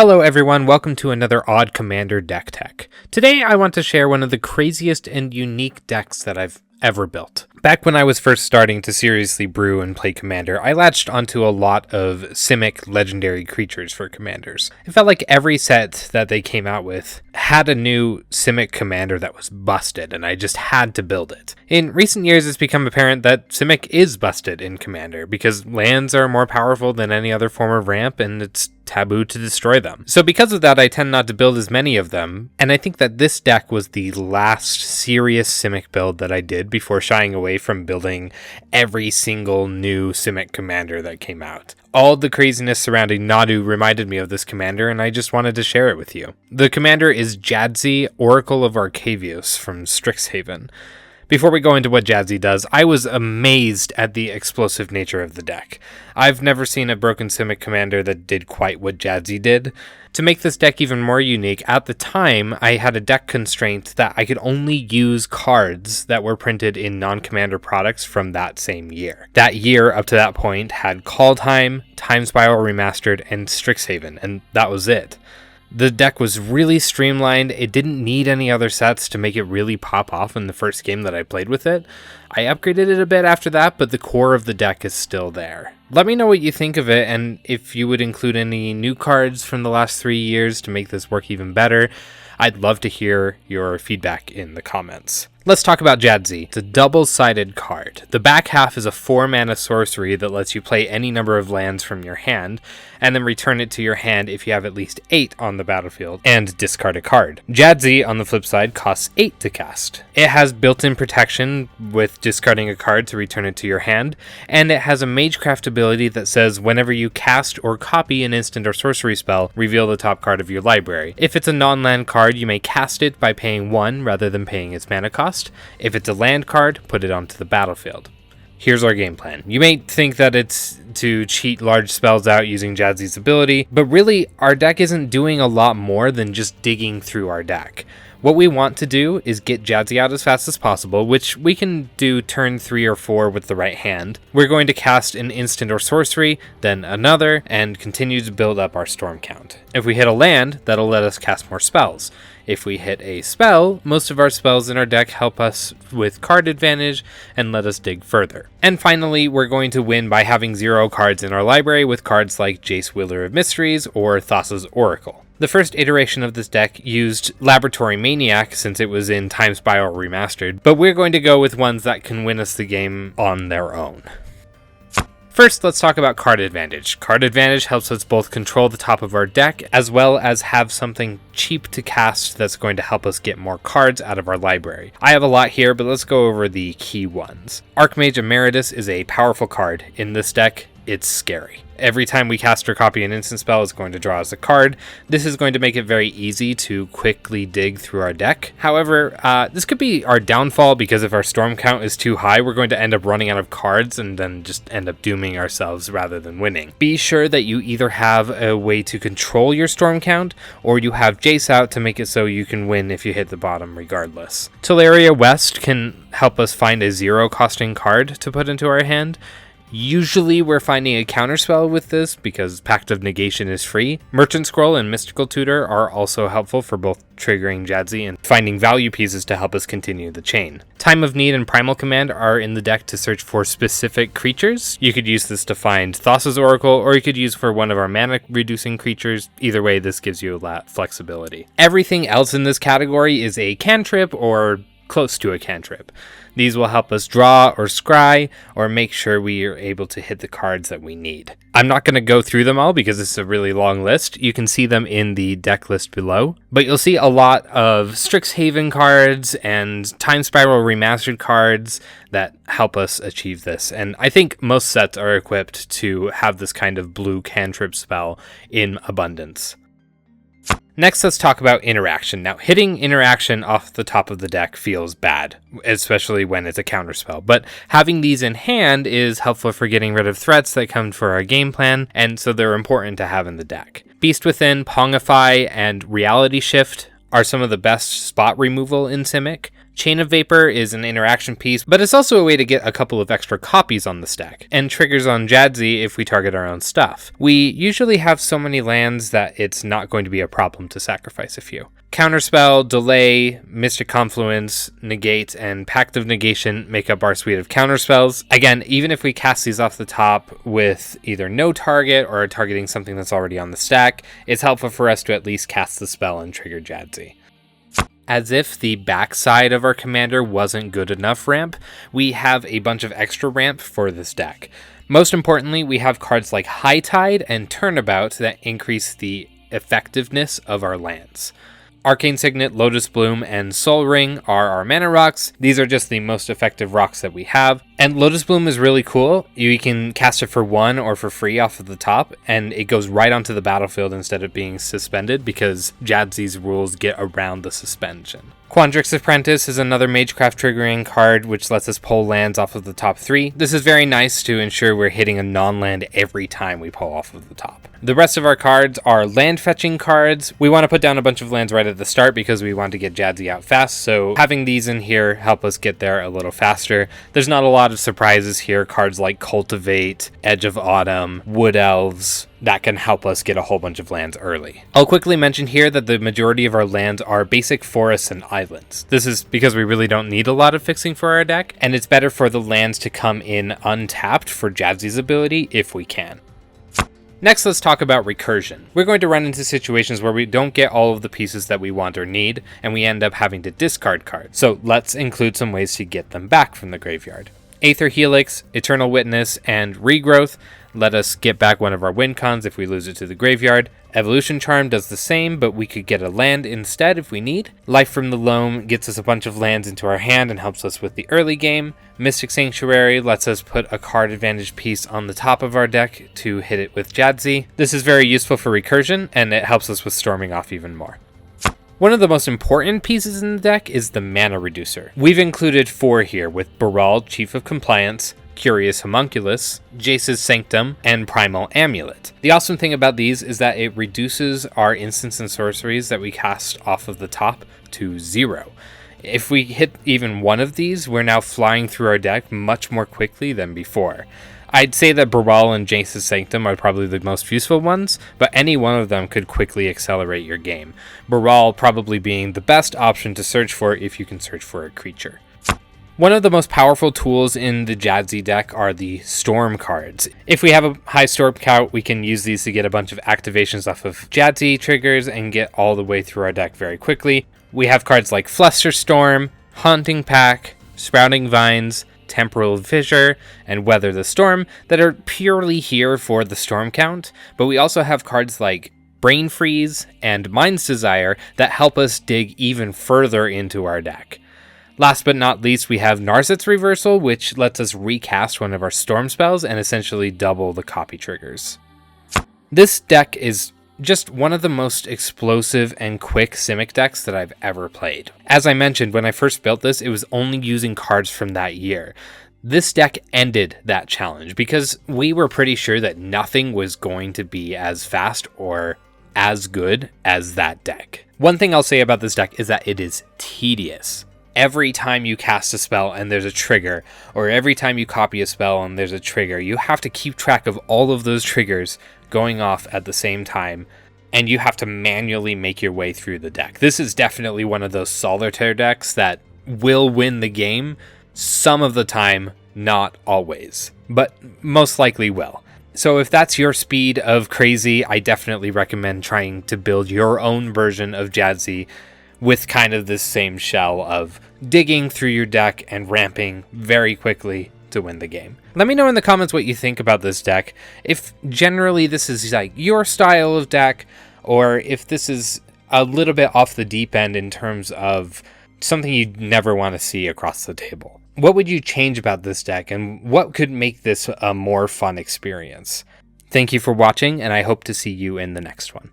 Hello everyone, welcome to another Odd Commander deck tech. Today I want to share one of the craziest and unique decks that I've ever built. Back when I was first starting to seriously brew and play Commander, I latched onto a lot of Simic legendary creatures for Commanders. It felt like every set that they came out with had a new Simic Commander that was busted, and I just had to build it. In recent years, it's become apparent that Simic is busted in Commander, because lands are more powerful than any other form of ramp, and it's taboo to destroy them. So because of that, I tend not to build as many of them, and I think that this deck was the last serious Simic build that I did before shying away from building every single new Simic commander that came out. All the craziness surrounding Nadu reminded me of this commander, and I just wanted to share it with you. The commander is Jadzi, Oracle of Arcavios from Strixhaven. Before we go into what Jadzi does, I was amazed at the explosive nature of the deck. I've never seen a broken Simic commander that did quite what Jadzi did. To make this deck even more unique, at the time, I had a deck constraint that I could only use cards that were printed in non-commander products from that same year. That year, up to that point, had Kaldheim, Time Spiral Remastered, and Strixhaven, and that was it. The deck was really streamlined. It didn't need any other sets to make it really pop off in the first game that I played with it. I upgraded it a bit after that, but the core of the deck is still there. Let me know what you think of it, and if you would include any new cards from the last 3 years to make this work even better. I'd love to hear your feedback in the comments. Let's talk about Jadzi. It's a double-sided card. The back half is a 4-mana sorcery that lets you play any number of lands from your hand, and then return it to your hand if you have at least 8 on the battlefield, and discard a card. Jadzi, on the flip side, costs 8 to cast. It has built-in protection with discarding a card to return it to your hand, and it has a Magecraft ability that says whenever you cast or copy an instant or sorcery spell, reveal the top card of your library. If it's a non-land card, you may cast it by paying 1 rather than paying its mana cost. If it's a land card, put it onto the battlefield. Here's our game plan. You may think that it's to cheat large spells out using Jadzi's ability, but really our deck isn't doing a lot more than just digging through our deck. What we want to do is get Jadzi out as fast as possible, which we can do turn 3 or 4 with the right hand. We're going to cast an instant or sorcery, then another, and continue to build up our storm count. If we hit a land, that'll let us cast more spells. If we hit a spell, most of our spells in our deck help us with card advantage and let us dig further. And finally, we're going to win by having 0 cards in our library with cards like Jace, Wheeler of Mysteries or Thassa's Oracle. The first iteration of this deck used Laboratory Maniac since it was in Time Spiral Remastered, but we're going to go with ones that can win us the game on their own. First, let's talk about card advantage. Card advantage helps us both control the top of our deck, as well as have something cheap to cast that's going to help us get more cards out of our library. I have a lot here, but let's go over the key ones. Archmage Emeritus is a powerful card. In this deck, it's scary. Every time we cast or copy an instant spell, it's going to draw us a card. This is going to make it very easy to quickly dig through our deck. However, this could be our downfall because if our storm count is too high, we're going to end up running out of cards and then just end up dooming ourselves rather than winning. Be sure that you either have a way to control your storm count or you have Jace out to make it so you can win if you hit the bottom regardless. Teleria West can help us find a 0 costing card to put into our hand. Usually we're finding a counterspell with this because Pact of Negation is free. Merchant Scroll and Mystical Tutor are also helpful for both triggering Jadzi and finding value pieces to help us continue the chain. Time of Need and Primal Command are in the deck to search for specific creatures. You could use this to find Thassa's Oracle, or you could use for one of our mana reducing creatures. Either way, this gives you a lot flexibility. Everything else in this category is a cantrip or close to a cantrip. These will help us draw or scry or make sure we are able to hit the cards that we need. I'm not going to go through them all because it's a really long list. You can see them in the deck list below, but you'll see a lot of Strixhaven cards and Time Spiral Remastered cards that help us achieve this. And I think most sets are equipped to have this kind of blue cantrip spell in abundance. Next, let's talk about interaction. Now, hitting interaction off the top of the deck feels bad, especially when it's a counterspell, but having these in hand is helpful for getting rid of threats that come for our game plan, and so they're important to have in the deck. Beast Within, Pongify, and Reality Shift are some of the best spot removal in Simic. Chain of Vapor is an interaction piece, but it's also a way to get a couple of extra copies on the stack, and triggers on Jadzi if we target our own stuff. We usually have so many lands that it's not going to be a problem to sacrifice a few. Counterspell, Delay, Mystic Confluence, Negate, and Pact of Negation make up our suite of counterspells. Again, even if we cast these off the top with either no target or targeting something that's already on the stack, it's helpful for us to at least cast the spell and trigger Jadzi. As if the backside of our commander wasn't good enough ramp, we have a bunch of extra ramp for this deck. Most importantly, we have cards like High Tide and Turnabout that increase the effectiveness of our lands. Arcane Signet, Lotus Bloom, and Soul Ring are our mana rocks. These are just the most effective rocks that we have. And Lotus Bloom is really cool. You can cast it for 1 or for free off of the top, and it goes right onto the battlefield instead of being suspended because Jadzi's rules get around the suspension. Quandrix Apprentice is another Magecraft triggering card which lets us pull lands off of the top 3. This is very nice to ensure we're hitting a non-land every time we pull off of the top. The rest of our cards are land fetching cards. We want to put down a bunch of lands right at the start because we want to get Jadzi out fast, so having these in here help us get there a little faster. There's not a lot of surprises here. Cards like Cultivate, Edge of Autumn, Wood Elves, that can help us get a whole bunch of lands early. I'll quickly mention here that the majority of our lands are basic forests and islands. This is because we really don't need a lot of fixing for our deck, and it's better for the lands to come in untapped for Jadzi's ability if we can. Next, let's talk about Recursion. We're going to run into situations where we don't get all of the pieces that we want or need, and we end up having to discard cards. So let's include some ways to get them back from the graveyard. Aether Helix, Eternal Witness, and Regrowth let us get back one of our win cons if we lose it to the graveyard. Evolution Charm does the same, but we could get a land instead if we need. Life from the Loam gets us a bunch of lands into our hand and helps us with the early game. Mystic Sanctuary lets us put a card advantage piece on the top of our deck to hit it with Jadzi. This is very useful for Recursion, and it helps us with storming off even more. One of the most important pieces in the deck is the Mana Reducer. We've included 4 here with Baral, Chief of Compliance, Curious Homunculus, Jace's Sanctum, and Primal Amulet. The awesome thing about these is that it reduces our instants and sorceries that we cast off of the top to 0. If we hit even one of these, we're now flying through our deck much more quickly than before. I'd say that Baral and Jace's Sanctum are probably the most useful ones, but any one of them could quickly accelerate your game. Baral probably being the best option to search for if you can search for a creature. One of the most powerful tools in the Jadzi deck are the Storm cards. If we have a high Storm count, we can use these to get a bunch of activations off of Jadzi triggers and get all the way through our deck very quickly. We have cards like Flusterstorm, Haunting Pack, Sprouting Vines, Temporal Fissure, and Weather the Storm that are purely here for the Storm count, but we also have cards like Brain Freeze and Mind's Desire that help us dig even further into our deck. Last but not least, we have Narset's Reversal, which lets us recast one of our storm spells and essentially double the copy triggers. This deck is just one of the most explosive and quick Simic decks that I've ever played. As I mentioned, when I first built this, it was only using cards from that year. This deck ended that challenge because we were pretty sure that nothing was going to be as fast or as good as that deck. One thing I'll say about this deck is that it is tedious. Every time you cast a spell and there's a trigger, or every time you copy a spell and there's a trigger, you have to keep track of all of those triggers going off at the same time, and you have to manually make your way through the deck. This is definitely one of those solitaire decks that will win the game some of the time, not always, but most likely will. So if that's your speed of crazy, I definitely recommend trying to build your own version of Jadzi with kind of this same shell of digging through your deck and ramping very quickly to win the game. Let me know in the comments what you think about this deck. If generally this is like your style of deck, or if this is a little bit off the deep end in terms of something you'd never want to see across the table. What would you change about this deck, and what could make this a more fun experience? Thank you for watching, and I hope to see you in the next one.